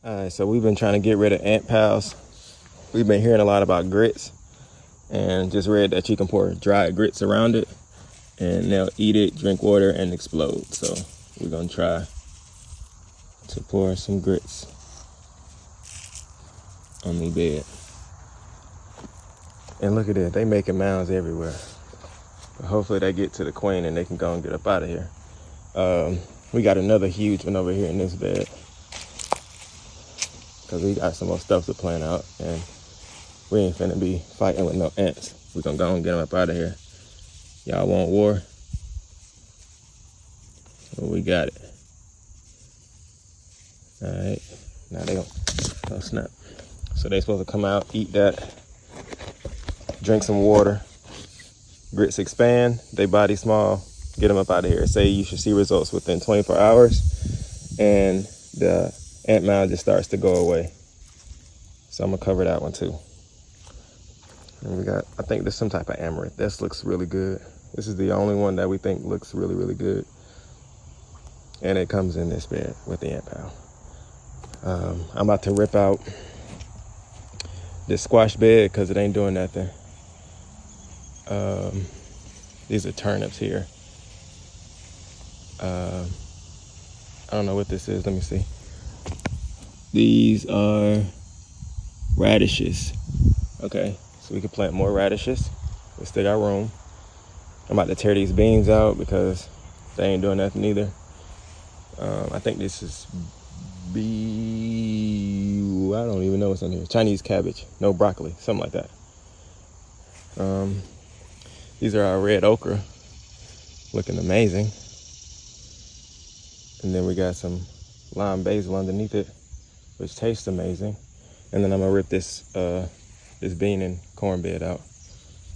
Alright, so we've been trying to get rid of ant pals. We've been hearing a lot about grits and just read that you can pour dried grits around it and they'll eat it, drink water, and explode. So we're gonna try to pour some grits on the bed. And look at it, they making mounds everywhere. But hopefully they get to the queen and they can go and get up out of here. We got another huge one over here in this bed because we got some more stuff to plan out and we ain't finna be fighting with no ants. We're gonna go and get them up out of here. Y'all want war? Well, we got it. All right, now they gonna snap. So they supposed to come out, eat that, drink some water. Grits expand, they body small, get them up out of here. Say you should see results within 24 hours and the ant mound just starts to go away. So I'm gonna cover that one too. And we got, I think there's some type of amaranth. This looks really good. This is the only one that we think looks really, really good. And it comes in this bed with the ant pal. I'm about to rip out this squash bed because it ain't doing nothing. These are turnips here. I don't know what this is. Let me see. These are radishes. Okay, so we can plant more radishes. We still got room. I'm about to tear these beans out because they ain't doing nothing either. I think this is I don't even know what's on here. Chinese cabbage, no broccoli, something like that. These are our red okra, looking amazing. And then we got some lime basil underneath it, which tastes amazing. And then I'm gonna rip this bean and corn bed out.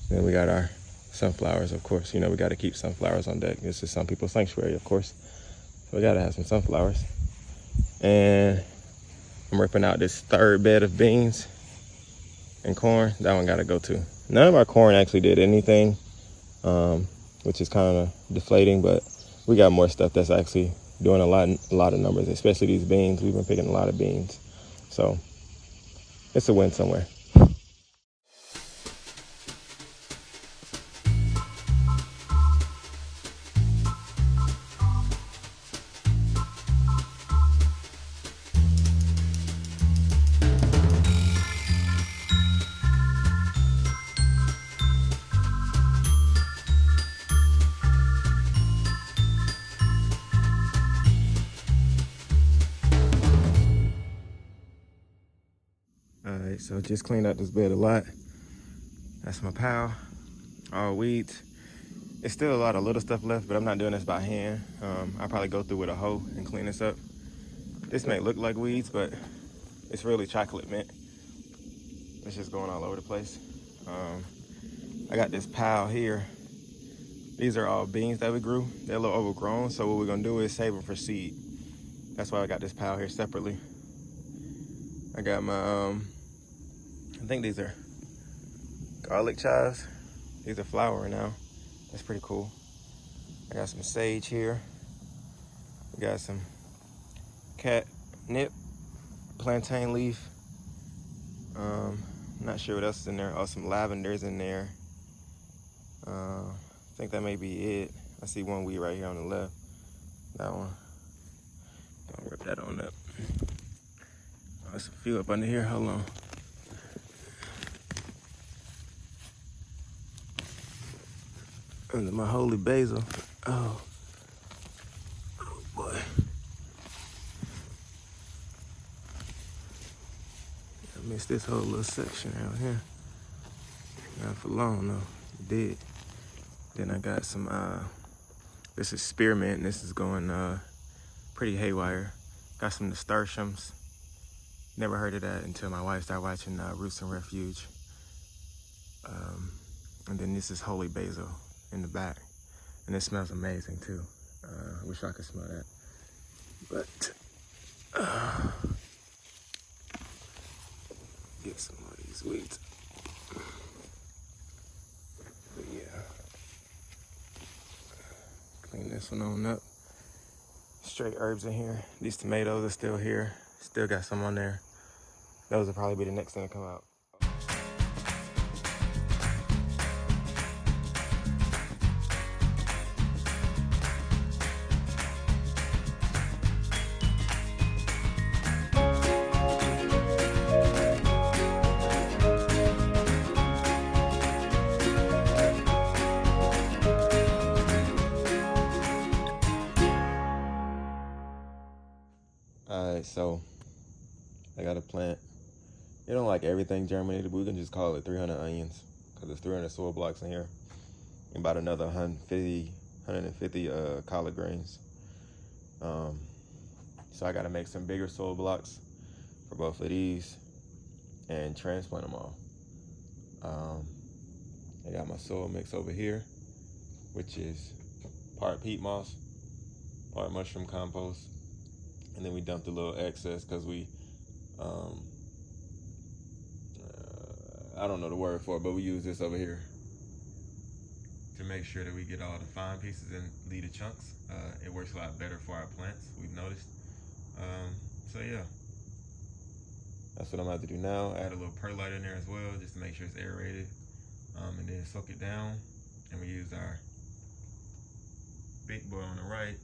And then we got our sunflowers, of course. You know, we gotta keep sunflowers on deck. This is some people's sanctuary, of course. So we gotta have some sunflowers. And I'm ripping out this third bed of beans and corn. That one gotta go too. None of our corn actually did anything, which is kind of deflating, but we got more stuff that's actually doing a lot of numbers, especially these beans. We've been picking a lot of beans. So it's a win somewhere. All right, so just cleaned out this bed a lot. That's my pal, all weeds. It's still a lot of little stuff left, but I'm not doing this by hand. I'll probably go through with a hoe and clean this up. This may look like weeds, but it's really chocolate mint. It's just going all over the place. I got this pile here. These are all beans that we grew. They're a little overgrown, so what we're gonna do is save them for seed. That's why I got this pile here separately. I got my, I think these are garlic chives. These are flowering now. That's pretty cool. I got some sage here. We got some catnip, plantain leaf. Not sure what else is in there. Oh, some lavender's in there. I think that may be it. I see one weed right here on the left. That one. Don't rip that on up. Oh, there's a few up under here. Hold on. Under my holy basil. Oh boy. I missed this whole little section out here. Not for long though. Did. Then I got some, this is spearmint, and this is going pretty haywire. Got some nasturtiums. Never heard of that until my wife started watching Roots and Refuge. And then this is holy basil in the back. And it smells amazing too. I wish I could smell that. But, get some of these weeds. But yeah. Clean this one on up. Straight herbs in here. These tomatoes are still here. Still got some on there. Those will probably be the next thing to come out. Alright, so I got a plant. It don't like everything germinated, but we can just call it 300 onions because there's 300 soil blocks in here and about another 150 collard greens. So I got to make some bigger soil blocks for both of these and transplant them all. I got my soil mix over here, which is part peat moss, part mushroom compost, and then we dumped a little excess because we I don't know the word for it, but we use this over here to make sure that we get all the fine pieces and leave the chunks. It works a lot better for our plants, we've noticed. So yeah, that's what I'm about to do now. Add a little perlite in there as well, just to make sure it's aerated, and then soak it down. And we use our big boy on the right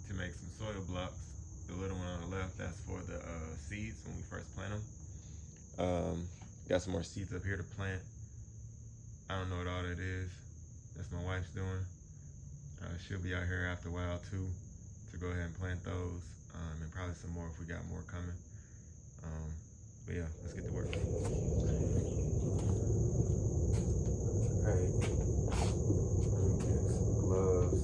to make some soil blocks. The little one on the left, that's for the seeds when we first plant them. Got some more seeds up here to plant. I don't know what all that is. That's my wife's doing. She'll be out here after a while too, to go ahead and plant those, and probably some more if we got more coming. But yeah, let's get to work. Alright, let me get some gloves.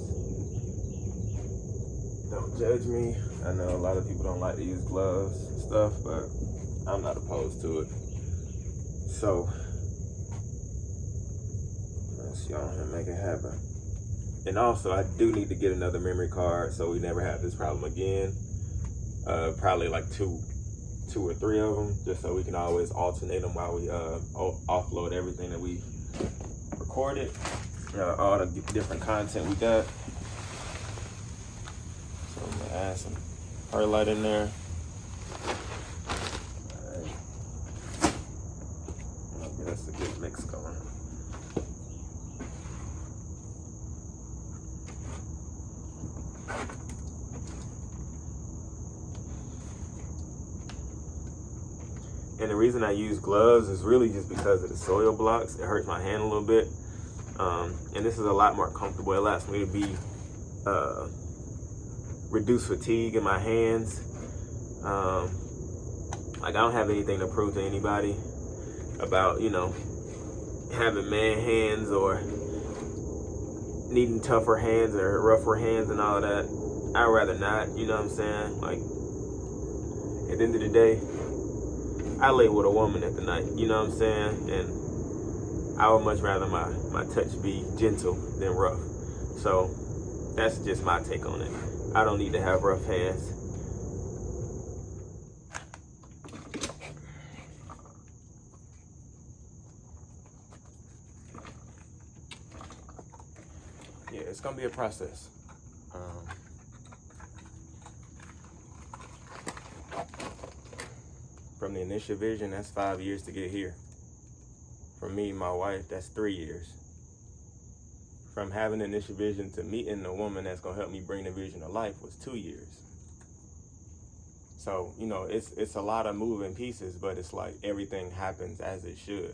Don't judge me. I know a lot of people don't like to use gloves and stuff, but I'm not opposed to it. So, let's go ahead and make it happen. And also, I do need to get another memory card so we never have this problem again. Probably like two or three of them, just so we can always alternate them while we offload everything that we recorded, all the different content we got. So I'm gonna add some perlite in there. That's a good mix going. And the reason I use gloves is really just because of the soil blocks. It hurts my hand a little bit. And this is a lot more comfortable. It allows me to be reduce fatigue in my hands. Like I don't have anything to prove to anybody about, you know, having man hands or needing tougher hands or rougher hands and all of that. I'd rather not, you know what I'm saying? Like, at the end of the day, I lay with a woman at the night, you know what I'm saying? And I would much rather my touch be gentle than rough. So that's just my take on it. I don't need to have rough hands. Yeah, it's gonna be a process. From the initial vision, that's 5 years to get here. For me and my wife, that's 3 years. From having the initial vision to meeting a woman that's gonna help me bring the vision to life was 2 years. So, you know, it's a lot of moving pieces, but it's like everything happens as it should.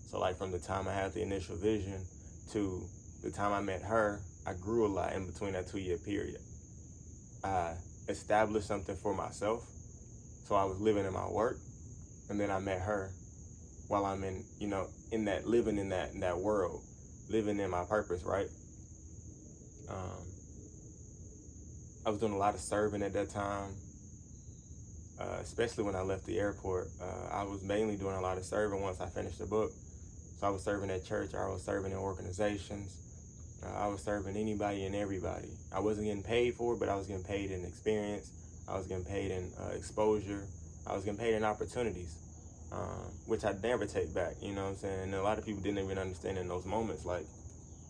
So like from the time I had the initial vision to the time I met her, I grew a lot in between that 2 year period. I established something for myself. So I was living in my work, and then I met her while I'm in, you know, in that, living in that world, living in my purpose, right? I was doing a lot of serving at that time, especially when I left the airport. I was mainly doing a lot of serving once I finished the book. So I was serving at church, I was serving in organizations, I was serving anybody and everybody. I wasn't getting paid for it, but I was getting paid in experience, I was getting paid in exposure, I was getting paid in opportunities, which I never take back, you know what I'm saying? And a lot of people didn't even understand in those moments, like,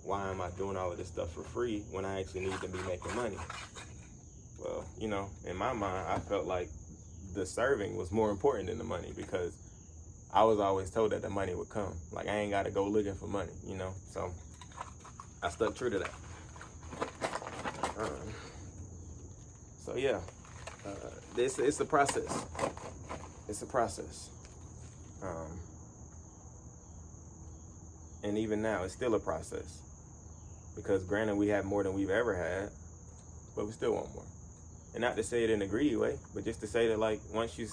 why am I doing all of this stuff for free when I actually need to be making money? Well, you know, in my mind, I felt like the serving was more important than the money, because I was always told that the money would come. Like, I ain't got to go looking for money, you know? So I stuck true to that. So yeah, it's a process. It's a process. And even now, it's still a process. Because granted, we have more than we've ever had, but we still want more. And not to say it in a greedy way, but just to say that, like, once your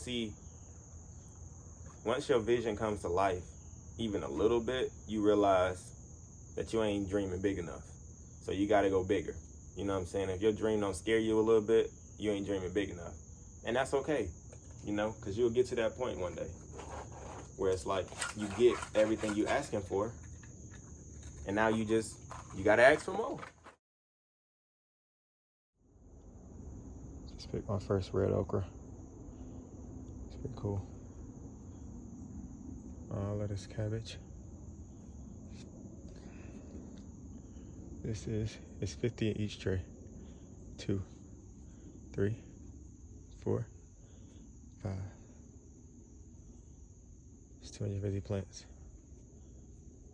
vision comes to life, even a little bit, you realize that you ain't dreaming big enough. So you got to go bigger. You know what I'm saying? If your dream don't scare you a little bit, you ain't dreaming big enough. And that's okay, you know, because you'll get to that point one day where it's like you get everything you asking for, and now you got to ask for more. Just picked my first red okra. It's pretty cool. Lettuce, cabbage. It's 50 in each tray. 2, 3, 4, 5. It's 250 plants.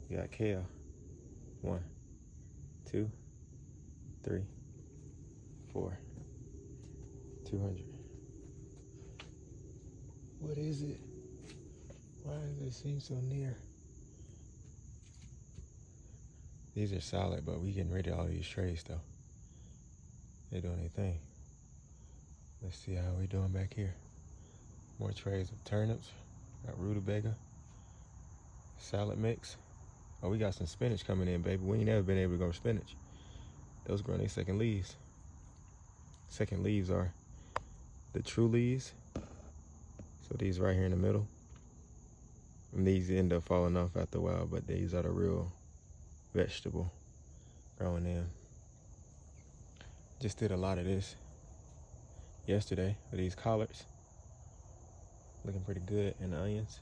You got kale. 1, 2, 3, 4. 200. What is it? Why does it seem so near? These are solid, but we getting rid of all these trays though. They doing their thing. Let's see how we doing back here. More trays of turnips. Got rutabaga. Salad mix. Oh, we got some spinach coming in, baby. We ain't never been able to grow spinach. Those growing their second leaves. Second leaves are the true leaves. So these right here in the middle. And these end up falling off after a while, but these are the real vegetable growing in. Just did a lot of this yesterday with these collards. Looking pretty good. And the onions.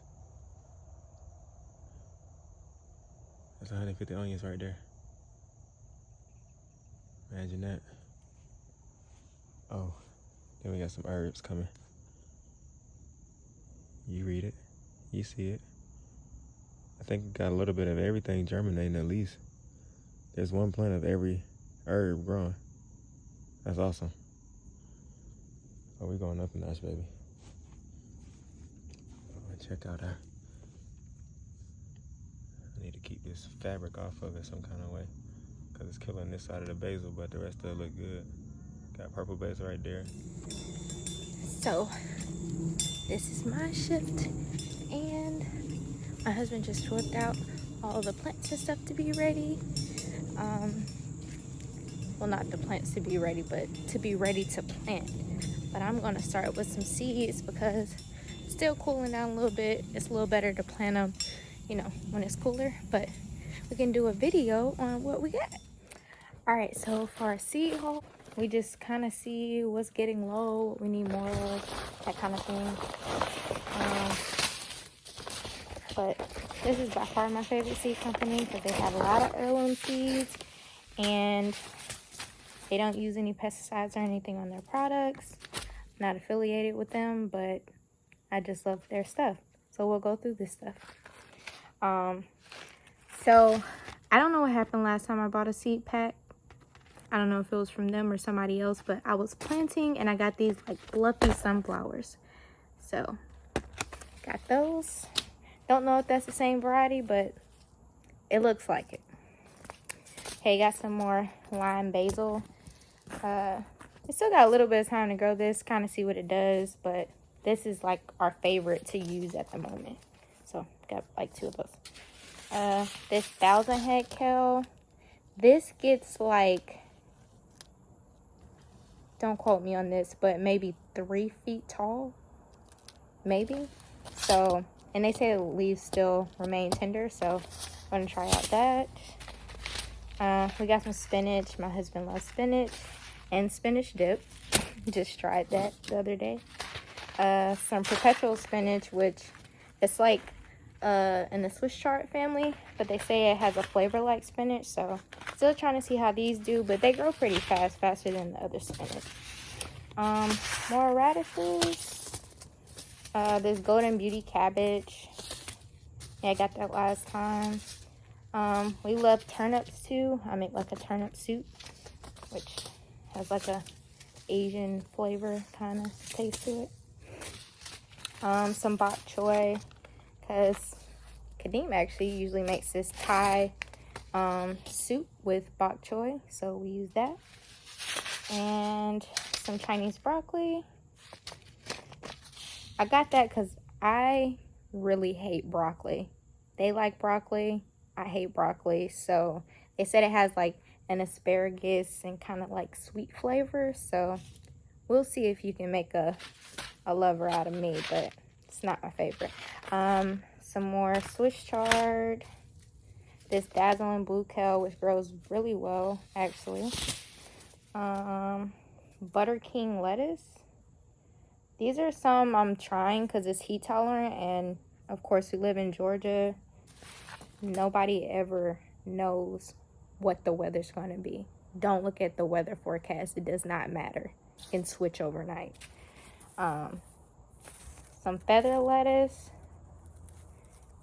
That's 150 onions right there. Imagine that. Oh, then we got some herbs coming. You read it. You see it. I think we got a little bit of everything germinating at least. There's one plant of every herb growing. That's awesome. Oh, we're going up a notch, baby. Check out our... I need to keep this fabric off of it some kind of way, because it's killing this side of the basil, but the rest of it look good. Got purple basil right there. So, this is my shift, and my husband just whipped out all the plants and stuff to be ready. Well, not the plants to be ready, but to be ready to plant. But I'm gonna start with some seeds because it's still cooling down a little bit. It's a little better to plant them, you know, when it's cooler, but we can do a video on what we got. All right, so for our seed haul, we just kind of see what's getting low, what we need more of, that kind of thing. But this is by far my favorite seed company because they have a lot of heirloom seeds and they don't use any pesticides or anything on their products. I'm not affiliated with them, but I just love their stuff. So we'll go through this stuff. So I don't know what happened last time I bought a seed pack. I don't know if it was from them or somebody else, but I was planting and I got these like fluffy sunflowers. So got those. Don't know if that's the same variety, but it looks like it. Okay, got some more lime basil. We still got a little bit of time to grow this, kind of see what it does, but this is like our favorite to use at the moment. So got like 2 of those. This 1,000 head kale, this gets like, don't quote me on this, but maybe 3 feet tall, maybe. So, and they say the leaves still remain tender, so I'm gonna try out that. We got some spinach. My husband loves spinach and spinach dip. Just tried that the other day. Some perpetual spinach, which it's like in the Swiss chard family, but they say it has a flavor like spinach, so still trying to see how these do, but they grow pretty fast, faster than the other spinach. More radishes. This Golden Beauty cabbage. Yeah, I got that last time. We love turnips too. I make like a turnip soup, which has like a Asian flavor kind of taste to it. Some bok choy, because Kadeem actually usually makes this Thai soup with bok choy, so we use that. And some Chinese broccoli. I got that because I really hate broccoli. They like broccoli. I hate broccoli. So they said it has like an asparagus and kind of like sweet flavor. So we'll see if you can make a lover out of me, but it's not my favorite. Some more Swiss chard. This dazzling blue kale, which grows really well actually. Butter King lettuce. These are some I'm trying because it's heat tolerant, and of course we live in Georgia. Nobody ever knows what the weather's going to be. Don't look at the weather forecast. It does not matter. It can switch overnight. Some feather lettuce.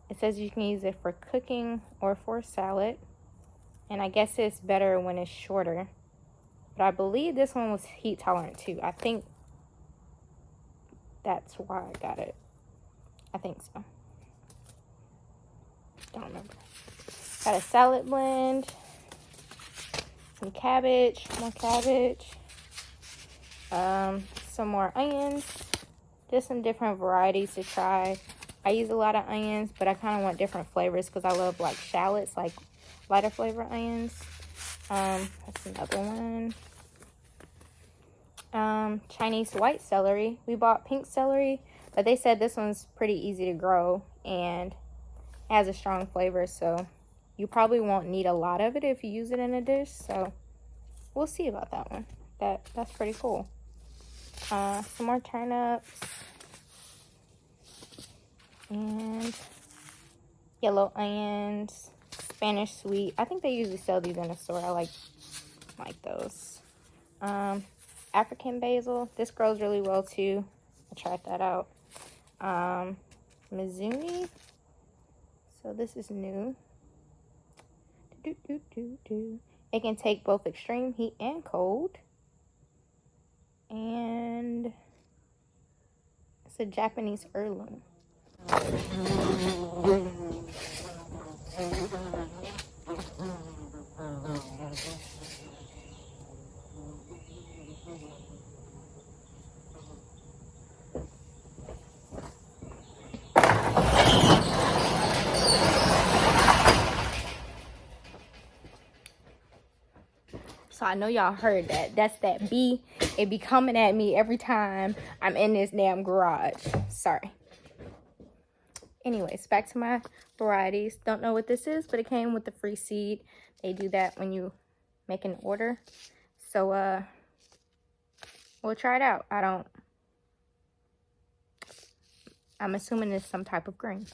It says you can use it for cooking or for salad. And I guess it's better when it's shorter. But I believe this one was heat tolerant too. I think that's why I got it. I think so. Don't remember. Got a salad blend. Some cabbage. More cabbage. Some more onions. Just some different varieties to try. I use a lot of onions, but I kind of want different flavors because I love like shallots, like lighter flavor onions. That's another one. Chinese white celery. We bought pink celery, but they said this one's pretty easy to grow and has a strong flavor, so you probably won't need a lot of it if you use it in a dish. So we'll see about that one. That's pretty cool. Some more turnips and yellow onions, Spanish sweet. I think they usually sell these in the store. I like those. African basil. This grows really well too. I tried that out. Mizumi. So this is new. It can take both extreme heat and cold. And it's a Japanese heirloom. So I know y'all heard that. That's that bee. It be coming at me every time I'm in this damn garage. Sorry. Anyways, back to my varieties. Don't know what this is, but it came with the free seed. They do that when you make an order. So we'll try it out. I'm assuming it's some type of green.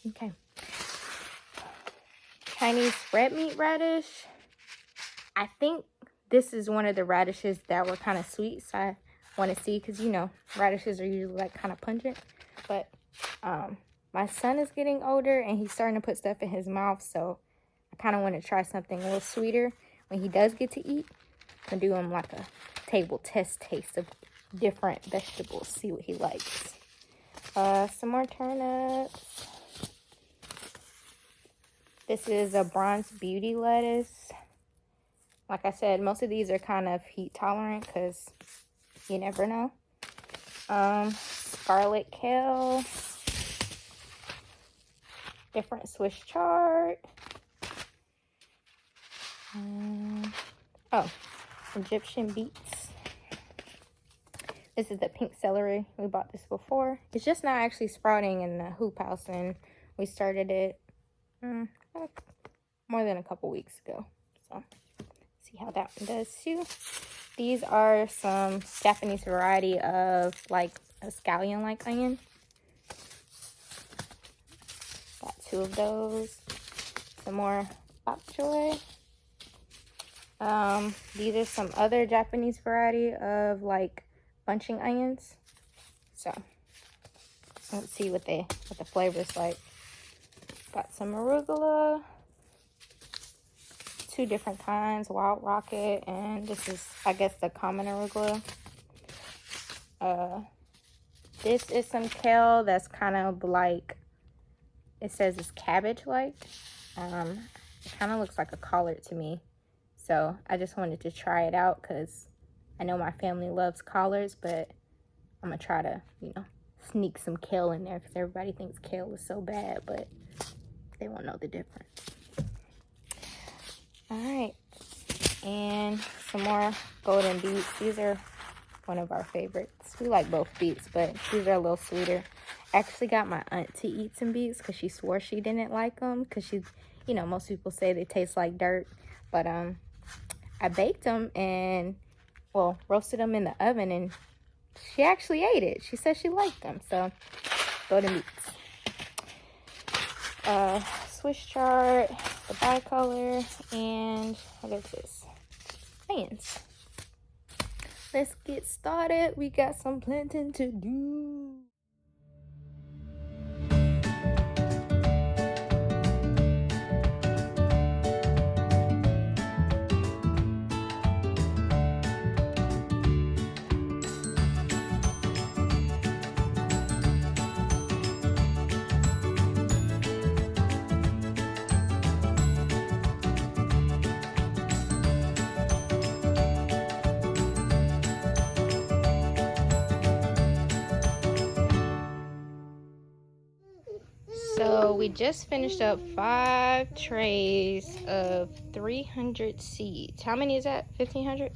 Okay. Chinese red meat radish. I think this is one of the radishes that were kind of sweet, so I want to see, because you know radishes are usually like kind of pungent. But my son is getting older and he's starting to put stuff in his mouth, so I kind of want to try something a little sweeter when he does get to eat. I'm do him like a table test taste of different vegetables, see what he likes. Some more turnips. This is a Bronze Beauty lettuce. Like I said, most of these are kind of heat tolerant because you never know. Scarlet kale. Different Swiss chard. Egyptian beets. This is the pink celery. We bought this before. It's just now actually sprouting in the hoop house, and we started it more than a couple weeks ago. So see how that one does too. These are some Japanese variety of like a scallion like onion. Got 2 of those. Some more bok choy. These are some other Japanese variety of like bunching onions. So Let's see what the flavor's like. Got some arugula, 2 different kinds, Wild Rocket, and this is, I guess, the common arugula. This is some kale that's kind of like, it says it's cabbage-like. It kind of looks like a collard to me. So I just wanted to try it out because I know my family loves collards, but I'm going to try to, you know, sneak some kale in there because everybody thinks kale is so bad, but they won't know the difference. All right. And some more golden beets. These are one of our favorites. We like both beets, but these are a little sweeter. I actually got my aunt to eat some beets because she swore she didn't like them because she's, you know, most people say they taste like dirt. But I baked them and, well, roasted them in the oven, and she actually ate it. She said she liked them. So, golden beets. Swiss chard, the bicolor, and what is this? Onions. Let's get started. We got some planting to do. So we just finished up 5 trays of 300 seeds. How many is that? 1,500?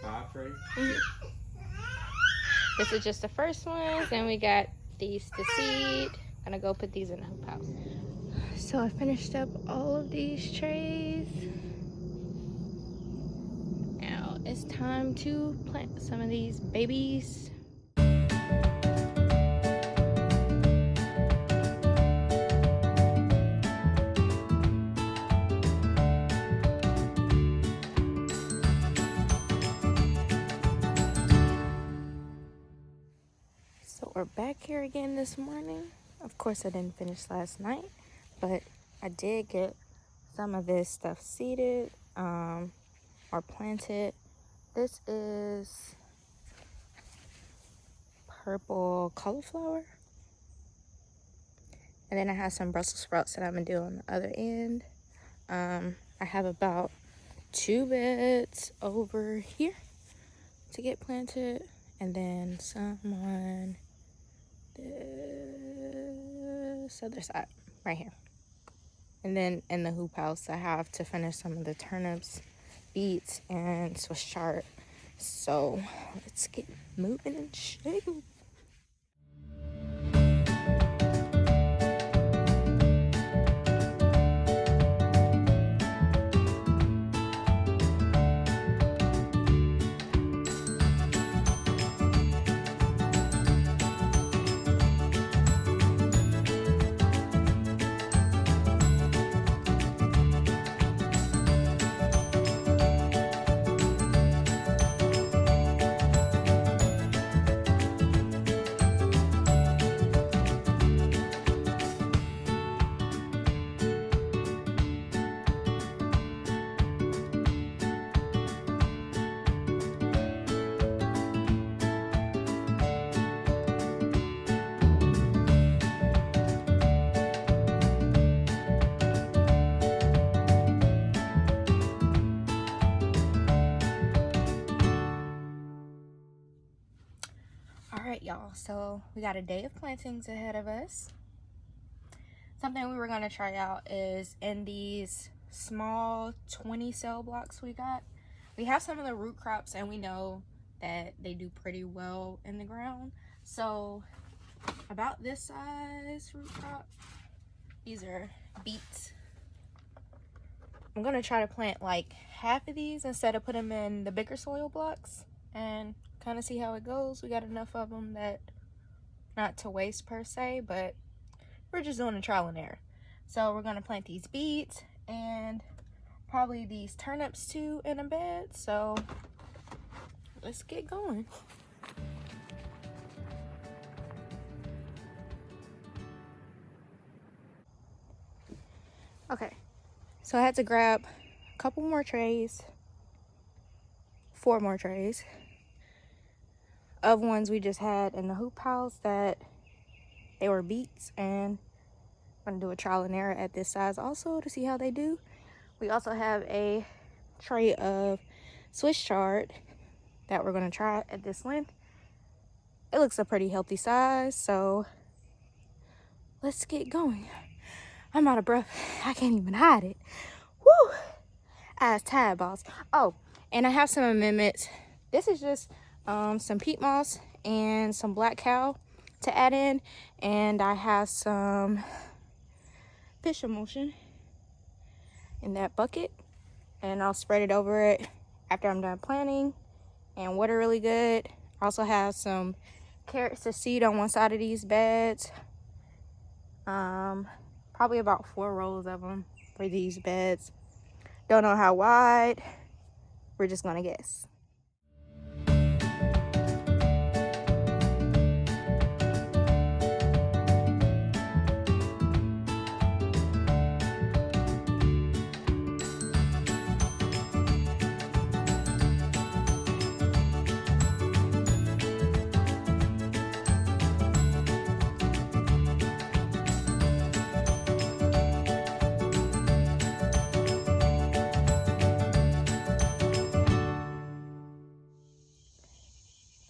5 trays? Mm-hmm. This is just the first ones, and we got these to seed. I'm gonna go put these in the hoop house. So I finished up all of these trays. Now it's time to plant some of these babies. So we're back here again this morning. Of course I didn't finish last night, but I did get some of this stuff seeded or planted. This is purple cauliflower. And then I have some Brussels sprouts that I'm gonna do on the other end. I have about 2 beds over here to get planted, and then some on this other side right here. And then in the hoop house I have to finish some of the turnips, beets, and Swiss chard. So let's get moving and shaking. Alright y'all, so we got a day of plantings ahead of us. Something we were going to try out is in these small 20 cell blocks we got. We have some of the root crops and we know that they do pretty well in the ground. So about this size root crop, these are beets. I'm going to try to plant like half of these instead of put them in the bigger soil blocks and kind of see how it goes. We got enough of them that not to waste per se, but we're just doing a trial and error. So we're going to plant these beets and probably these turnips too in a bed. So let's get going. Okay, so I had to grab a couple more trays, 4 more trays of ones we just had in the hoop house that they were beets, and I'm gonna do a trial and error at this size also to see how they do. We also have a tray of Swiss chard that we're gonna try at this length. It looks a pretty healthy size, so let's get going. I'm out of breath. I can't even hide it. Woo! Ass tired, boss. Oh, and I have some amendments. This is just some peat moss and some black cow to add in, and I have some fish emulsion in that bucket, and I'll spread it over it after I'm done planting and water really good. I also have some carrots to seed on one side of these beds. Probably about 4 rows of them for these beds. Don't know how wide. We're just gonna guess.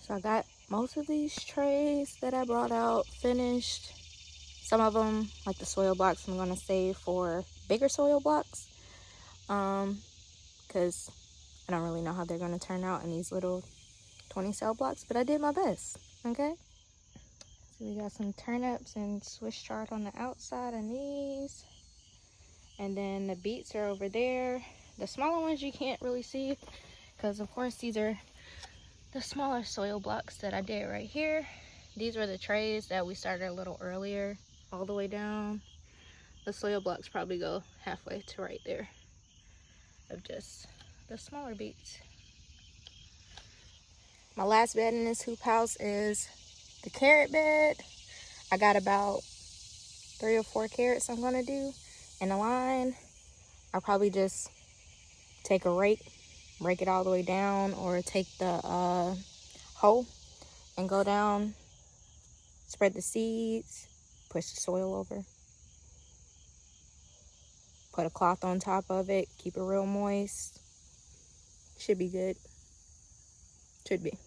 So I got most of these trays that I brought out finished. Some of them, like the soil blocks, I'm gonna save for bigger soil blocks, because I don't really know how they're gonna turn out in these little 20 cell blocks, but I did my best. Okay, so we got some turnips and Swiss chard on the outside of these, and then the beets are over there. The smaller ones you can't really see because of course these are the smaller soil blocks that I did right here. These were the trays that we started a little earlier, all the way down. The soil blocks probably go halfway to right there of just the smaller beets. My last bed in this hoop house is the carrot bed. I got about 3 or 4 carrots I'm gonna do in a line. I'll probably just take a rake it all the way down, or take the hoe and go down, spread the seeds, push the soil over, put a cloth on top of it, keep it real moist. Should be good. Should be.